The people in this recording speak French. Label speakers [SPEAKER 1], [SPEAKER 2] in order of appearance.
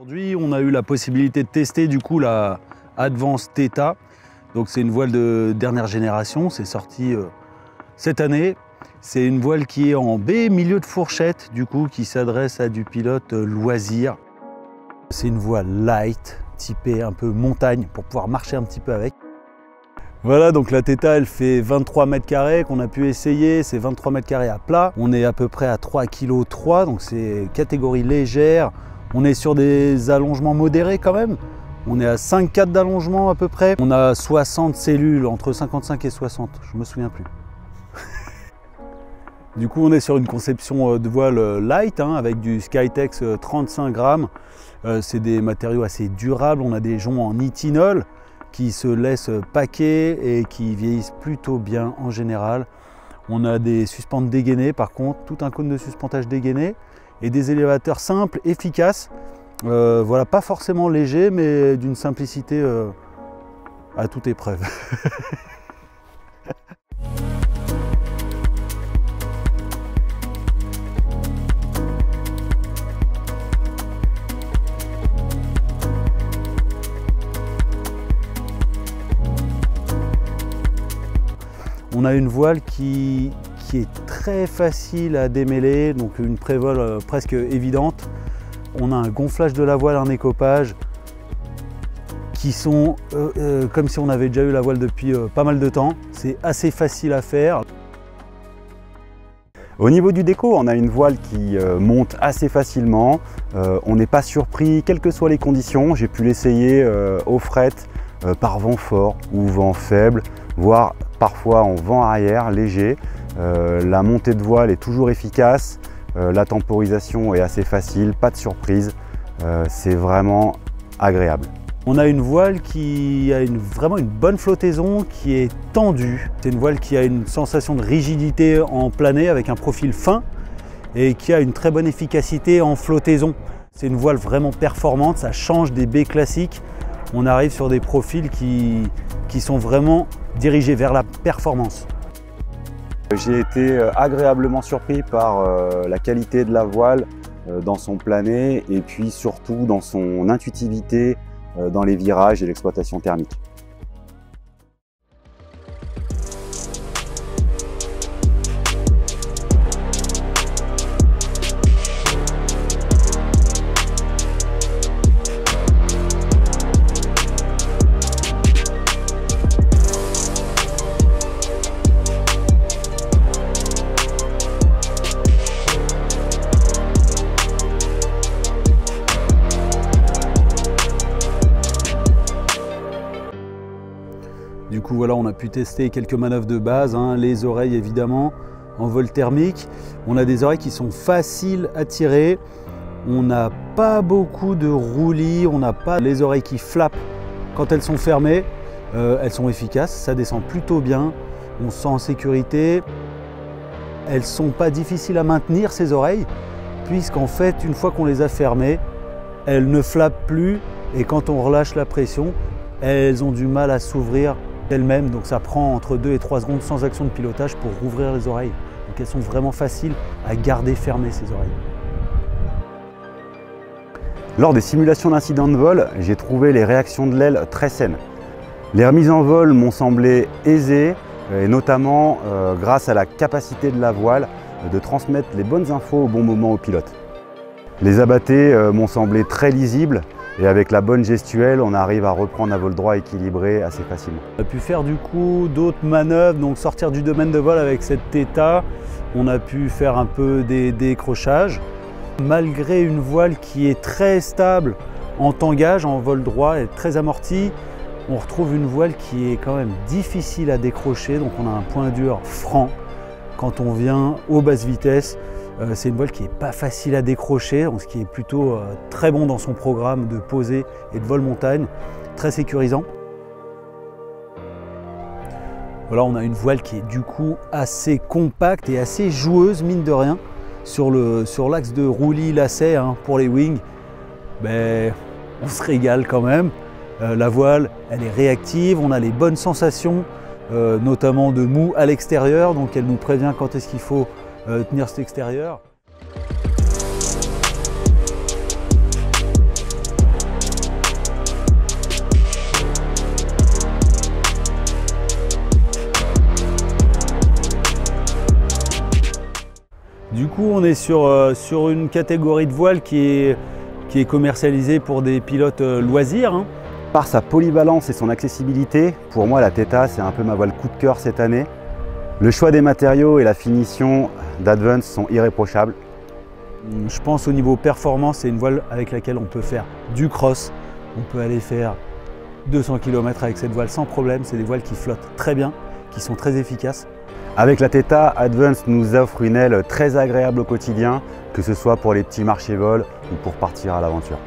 [SPEAKER 1] Aujourd'hui, on a eu la possibilité de tester du coup la Advance Theta. Donc c'est une voile de dernière génération, c'est sorti cette année. C'est une voile qui est en baie milieu de fourchette, du coup, qui s'adresse à du pilote loisir. C'est une voile light, typée un peu montagne, pour pouvoir marcher un petit peu avec. Voilà, donc la Theta, elle fait 23 mètres carrés qu'on a pu essayer. C'est 23 mètres carrés à plat. On est à peu près à 3,3 kg, donc c'est catégorie légère. On est sur des allongements modérés quand même. On est à 5,4 d'allongement à peu près. On a 60 cellules, entre 55 et 60, je me souviens plus. Du coup, on est sur une conception de voile light, avec du Skytex 35 grammes. C'est des matériaux assez durables. On a des joncs en nitinol qui se laissent paquer et qui vieillissent plutôt bien en général. On a des suspentes dégainées par contre, tout un cône de suspentage dégainé et des élévateurs simples, efficaces. Voilà, pas forcément légers, mais d'une simplicité à toute épreuve. On a une voile qui est très facile à démêler, donc une prévole presque évidente. On a un gonflage de la voile, un écopage qui sont comme si on avait déjà eu la voile depuis pas mal de temps. C'est assez facile à faire.
[SPEAKER 2] Au niveau du déco, on a une voile qui monte assez facilement. On n'est pas surpris, quelles que soient les conditions. J'ai pu l'essayer au fret, par vent fort ou vent faible, voire parfois en vent arrière léger. La montée de voile est toujours efficace, la temporisation est assez facile, pas de surprise, c'est vraiment agréable.
[SPEAKER 1] On a une voile qui a vraiment une bonne flottaison, qui est tendue. C'est une voile qui a une sensation de rigidité en plané avec un profil fin et qui a une très bonne efficacité en flottaison. C'est une voile vraiment performante, ça change des baies classiques. On arrive sur des profils qui sont vraiment dirigés vers la performance.
[SPEAKER 2] J'ai été agréablement surpris par la qualité de la voile dans son plané et puis surtout dans son intuitivité dans les virages et l'exploitation thermique.
[SPEAKER 1] Du coup, voilà, on a pu tester quelques manœuvres de base, les oreilles évidemment, en vol thermique. On a des oreilles qui sont faciles à tirer. On n'a pas beaucoup de roulis, on n'a pas les oreilles qui flappent quand elles sont fermées. Elles sont efficaces, ça descend plutôt bien, on se sent en sécurité. Elles ne sont pas difficiles à maintenir ces oreilles, puisqu'en fait, une fois qu'on les a fermées, elles ne flappent plus et quand on relâche la pression, elles ont du mal à s'ouvrir elles-mêmes, donc ça prend entre 2 et 3 secondes sans action de pilotage pour rouvrir les oreilles. Donc elles sont vraiment faciles à garder fermées ces oreilles.
[SPEAKER 2] Lors des simulations d'incidents de vol, j'ai trouvé les réactions de l'aile très saines. Les remises en vol m'ont semblé aisées, et notamment grâce à la capacité de la voile de transmettre les bonnes infos au bon moment au pilote. Les abattés m'ont semblé très lisibles, et avec la bonne gestuelle, on arrive à reprendre un vol droit équilibré assez facilement.
[SPEAKER 1] On a pu faire du coup d'autres manœuvres, donc sortir du domaine de vol avec cette Theta. On a pu faire un peu des décrochages. Malgré une voile qui est très stable en tangage, en vol droit et très amortie, on retrouve une voile qui est quand même difficile à décrocher. Donc on a un point dur franc quand on vient aux basses vitesses. C'est une voile qui n'est pas facile à décrocher, donc ce qui est plutôt très bon dans son programme de posée et de vol montagne, très sécurisant. Voilà, on a une voile qui est du coup assez compacte et assez joueuse, mine de rien, sur l'axe de roulis lacet pour les wings. On se régale quand même. La voile, elle est réactive, on a les bonnes sensations, notamment de mou à l'extérieur, donc elle nous prévient quand est-ce qu'il faut tenir cet extérieur. Du coup, on est sur une catégorie de voile qui est commercialisée pour des pilotes loisirs, hein.
[SPEAKER 2] Par sa polyvalence et son accessibilité, pour moi la Theta c'est un peu ma voile coup de cœur cette année. Le choix des matériaux et la finition d'Advance sont irréprochables.
[SPEAKER 1] Je pense au niveau performance, c'est une voile avec laquelle on peut faire du cross. On peut aller faire 200 km avec cette voile sans problème. C'est des voiles qui flottent très bien, qui sont très efficaces.
[SPEAKER 2] Avec la Theta, Advance nous offre une aile très agréable au quotidien, que ce soit pour les petits marchés-vols ou pour partir à l'aventure.